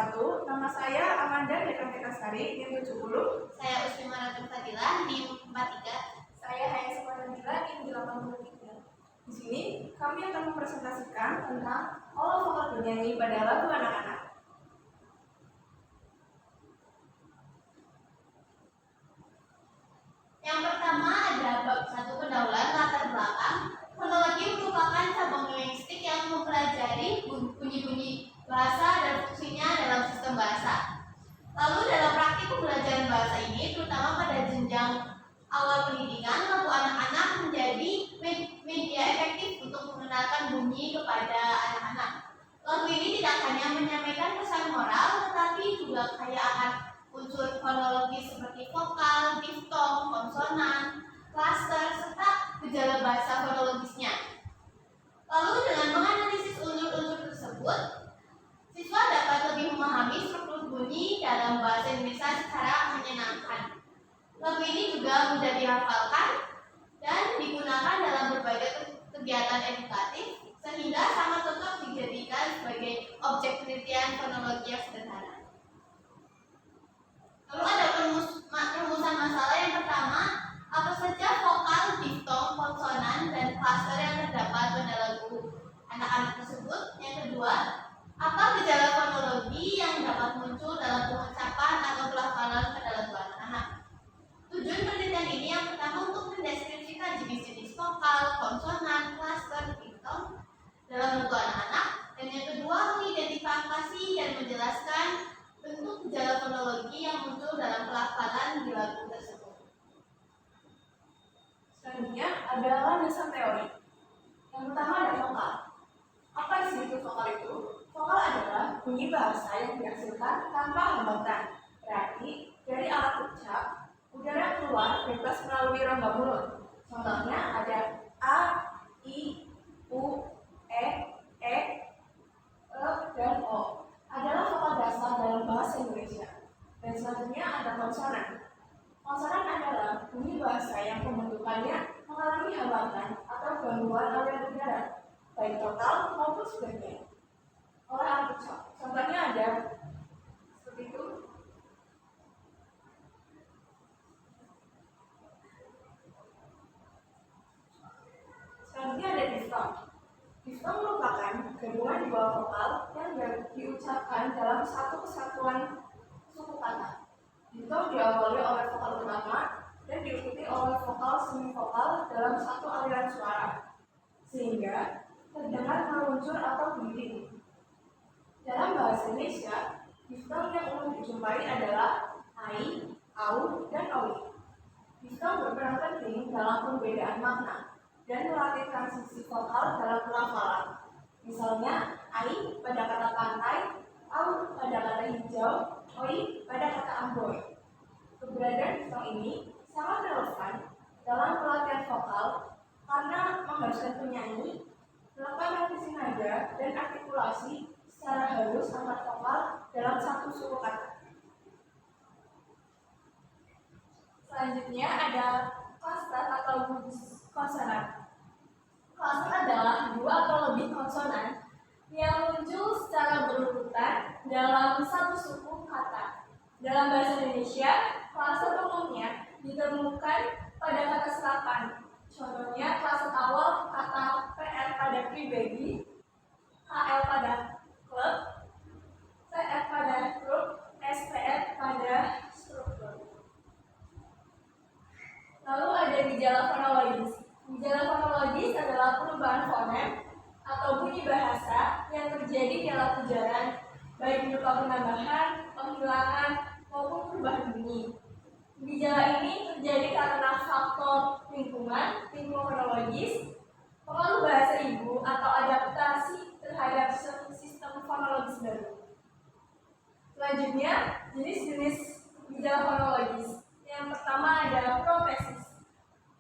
1. Nama saya Amanda Dekam-Dekasari, NIM 70. Saya Usmi Maratun Fadila, NIM 43. Saya Haya Sukarnandila, NIM 83. Di sini kami akan mempresentasikan tentang olah vokal bernyanyi pada lagu anak-anak. Yang pertama ada bab 1 pendahuluan latar belakang. Fonologi merupakan cabang linguistik yang mempelajari bunyi-bunyi bahasa dan fungsinya dalam sistem bahasa. Lalu dalam praktik pembelajaran bahasa ini, terutama pada jenjang awal pendidikan, lagu anak-anak menjadi media efektif untuk mengenalkan bunyi kepada anak-anak. Lagu ini tidak hanya menyampaikan pesan moral, tetapi juga kaya akan unsur fonologi seperti vokal, diftong, konsonan, klaster, serta gejala bahasa fonologisnya. Lalu dengan menganalisis unsur-unsur tersebut, siswa dapat lebih memahami struktur bunyi dalam bahasa Indonesia secara menyenangkan. Lagu ini juga mudah dihafalkan dan digunakan dalam berbagai kegiatan edukatif, sehingga sangat cocok dijadikan sebagai objek penelitian fonologi yang sederhana. Lalu ada rumusan masalah. Yang pertama, apa saja vokal, diftong, konsonan, dan klaster yang terdapat pada lagu anak-anak tersebut. Yang kedua, apa gejala fonologi yang dapat muncul dalam pengucapan atau pelafalan pada lagu anak-anak. Tujuan penelitian ini yang pertama untuk mendeskripsikan jenis-jenis vokal, konsonan, klaster, diftong dalam lagu anak-anak. Dan yang kedua, mengidentifikasi dan menjelaskan bentuk gejala fonologi yang muncul dalam pelafalan di lagu tersebut. Selanjutnya adalah landasan teori. Yang pertama ada vokal. Apa isi itu vokal itu? Vokal adalah bunyi bahasa yang dihasilkan tanpa hambatan. Berarti dari alat ucap, udara keluar bebas melalui rongga mulut. Contohnya ada A, I, U, E, dan O. Adalah vokal dasar dalam bahasa Indonesia. Dan selanjutnya ada konsonan. Konsonan adalah bunyi bahasa yang pembentukannya mengalami hambatan atau gangguan aliran udara, baik total maupun sebagian, oleh alat ucap. Contohnya ada seperti itu. Selanjutnya ada diftong. Diftong merupakan gabungan dua vokal yang diucapkan dalam satu kesatuan suku kata. Diftong diawali oleh vokal utama dan diikuti oleh vokal semivokal dalam satu aliran suara, sehingga terdengar meluncur atau berdiri. Dalam bahasa Indonesia, diftong yang umum dijumpai adalah ai, au, dan owi. Diftong berperan penting dalam pembedaan makna dan melatih transisi vokal dalam pelafalan. Misalnya, ai pada kata pantai, au pada kata hijau, oi pada kata amboy. Keberadaan diftong ini sangat relevan dalam pelatihan vokal karena mengharuskan penyanyi melakukan revisi nada dan artikulasi secara halus antar vokal dalam satu suku kata. Selanjutnya ada klaster atau konsonan. Klaster adalah dua atau lebih konsonan yang muncul secara berurutan dalam satu suku kata. Dalam bahasa Indonesia, klaster umumnya ditemukan pada kata serapan. Contohnya klaster awal kata PR pada pribadi, KL pada klub, TR pada grup, STR pada struktur. Lalu ada gejala fonologis. Gejala fonologis adalah perubahan fonem atau bunyi bahasa yang terjadi dalam ujaran, baik berupa penambahan, penghilangan, maupun perubahan bunyi. Gejala ini terjadi karena faktor lingkungan fonologis, pengaruh bahasa ibu, atau adaptasi terhadap sistem fonologis baru. Selanjutnya, jenis-jenis gejala fonologis. Yang pertama ada protesis.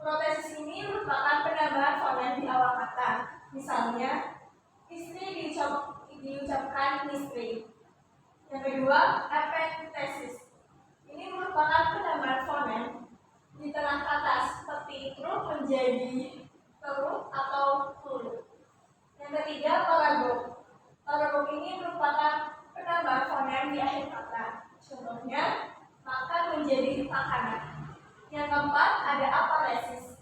Protesis ini merupakan penambahan fonem di awal kata. Misalnya, istri diucapkan istri. Yang kedua, epentesis. Ini merupakan penambahan fonem di tengah kata seperti truk menjadi teruk atau turut. Yang ketiga, paragog. Paragog ini merupakan penambahan fonem di contohnya makan menjadi makanan. Yang keempat ada aparesis,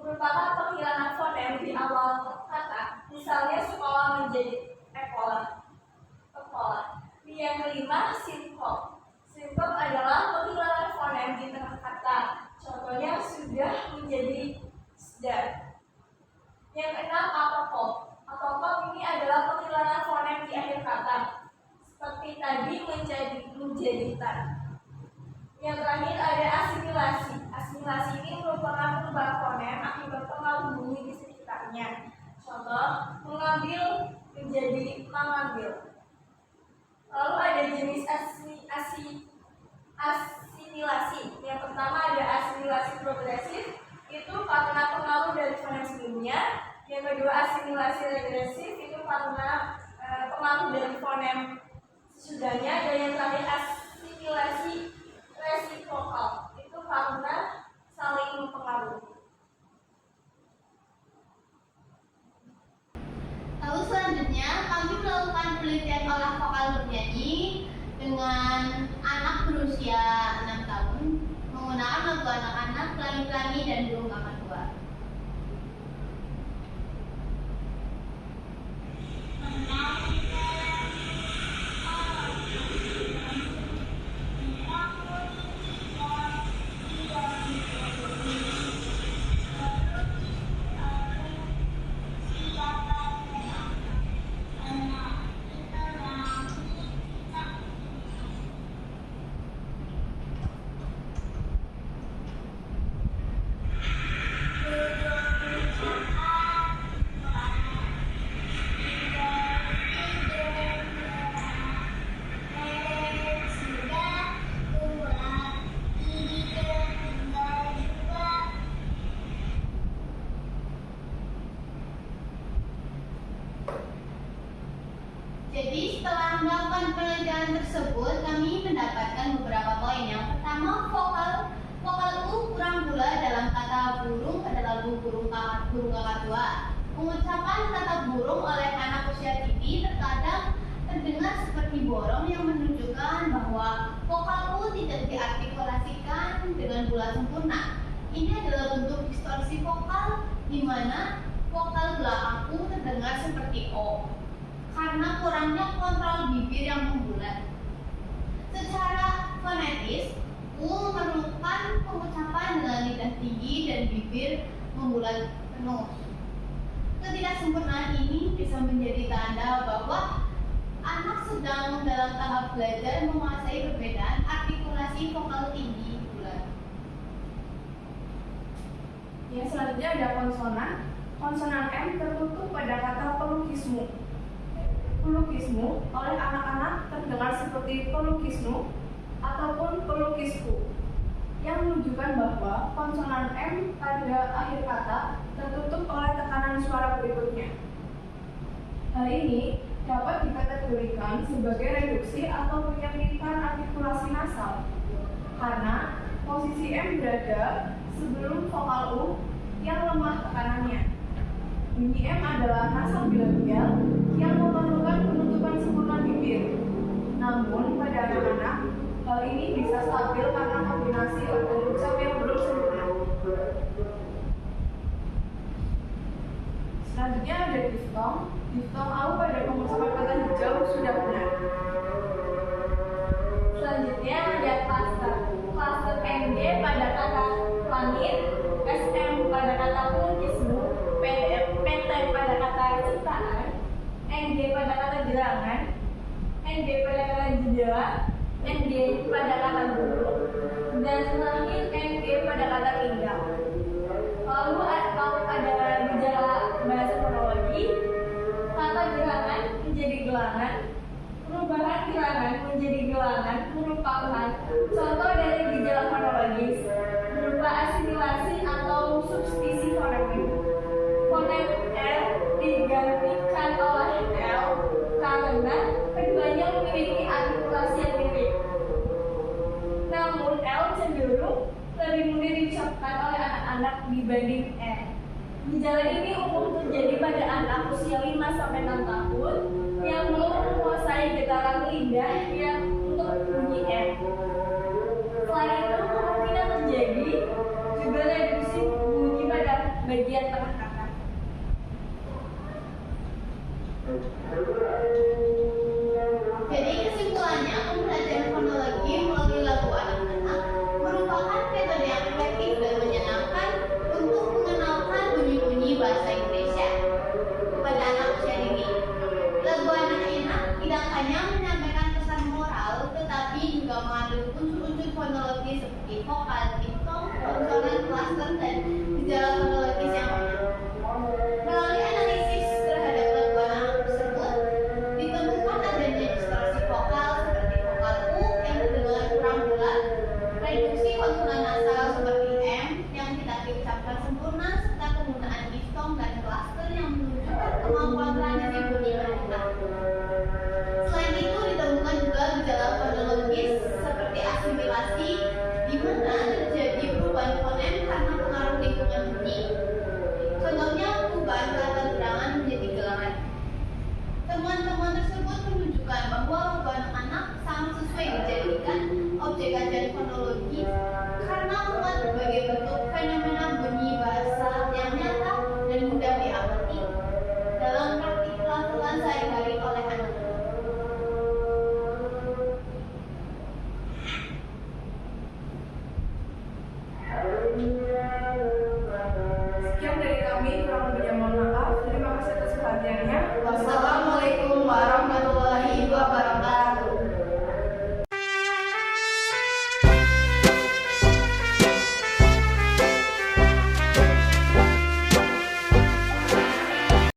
merupakan penghilangan fonem di awal kata, misalnya sekolah menjadi sekolah. Yang kelima sinkop. Sinkop adalah penghilangan fonem di tengah kata, contohnya sudah menjadi sedar. Yang keenam apokop. Apokop ini adalah penghilangan fonem di akhir kata, seperti tadi menjadi tar. Yang terakhir ada asimilasi. Asimilasi ini merupakan perubahan fonem akibat pengaruh bunyi di sekitarnya. Contoh, mengambil menjadi mengambil. Lalu ada jenis asimilasi. Yang pertama ada asimilasi progresif, itu karena pengaruh dari fonem sebelumnya. Yang kedua asimilasi regresif, itu karena pengaruh dari fonem sesudahnya. Dan yang terakhir asimilasi resiprokal, itu karena saling mempengaruhi. Lalu selanjutnya kami melakukan penelitian olah vokal bernyanyi dengan anak berusia 6 tahun menggunakan lagu anak-anak, pelangi-pelangi, dan burung kakak tua. Jadi setelah melakukan penelitian tersebut, kami mendapatkan beberapa poin. Yang pertama, vokal U kurang gula dalam kata burung pada lagu burung kakak tua. Pengucapan kata burung oleh anak usia dini terkadang terdengar seperti borong yang menunjukkan bahwa vokal U tidak diartikulasikan dengan bulat sempurna. Ini adalah bentuk distorsi vokal di mana vokal belakang U terdengar seperti O karena kurangnya kontrol bibir yang membulat. Secara fonetis, U memerlukan pengucapan dengan lidah tinggi dan bibir membulat penuh. Ketidaksempurnaan ini bisa menjadi tanda bahwa anak sedang dalam tahap belajar menguasai perbedaan artikulasi vokal tinggi bulat. Yang selanjutnya ada konsonan. Konsonan M tertutup pada kata pelukismu. Pelukismu oleh anak-anak terdengar seperti pelukisnu ataupun pelukisku, yang menunjukkan bahwa konsonan M pada akhir kata tertutup oleh tekanan suara berikutnya. Hal ini dapat dikategorikan sebagai reduksi atau penyempitan artikulasi nasal, karena posisi M berada sebelum vokal U yang lemah tekanannya. Bunyi M adalah nasal bilabial yang memerlukan penutupan sempurna bibir. Namun pada anak-anak, hal ini bisa stabil karena kombinasi organ ucap yang belum sempurna. Selanjutnya ada diftong. Diftong AU pada pengucapan kata hijau sudah benar. Selanjutnya ada klaster. Klaster MG pada kata langit, SM pada kata pelukismu, PT pada kata ciptaan, NG pada kata gerangan, NG pada kata jendela, NG pada kata guru, dan terakhir NG pada kata tinggal. Lalu kalau ada gejala bahasa fonologi, kata gerangan menjadi gelangan, perubahan gerangan menjadi gelangan merupakan contoh dari gejala fonologis berupa asimilasi atau substitusi fonetik. Fonem L digantikan oleh L karena keduanya memiliki artikulasi yang mirip. Namun L cenderung lebih mudah diucapkan oleh anak-anak dibanding N. Gejala ini umum terjadi pada anak usia 5-6 tahun yang belum menguasai getaran lidah yang untuk bunyi F. Selain itu kemungkinan terjadi juga reduksi bunyi pada bagian tengah kata.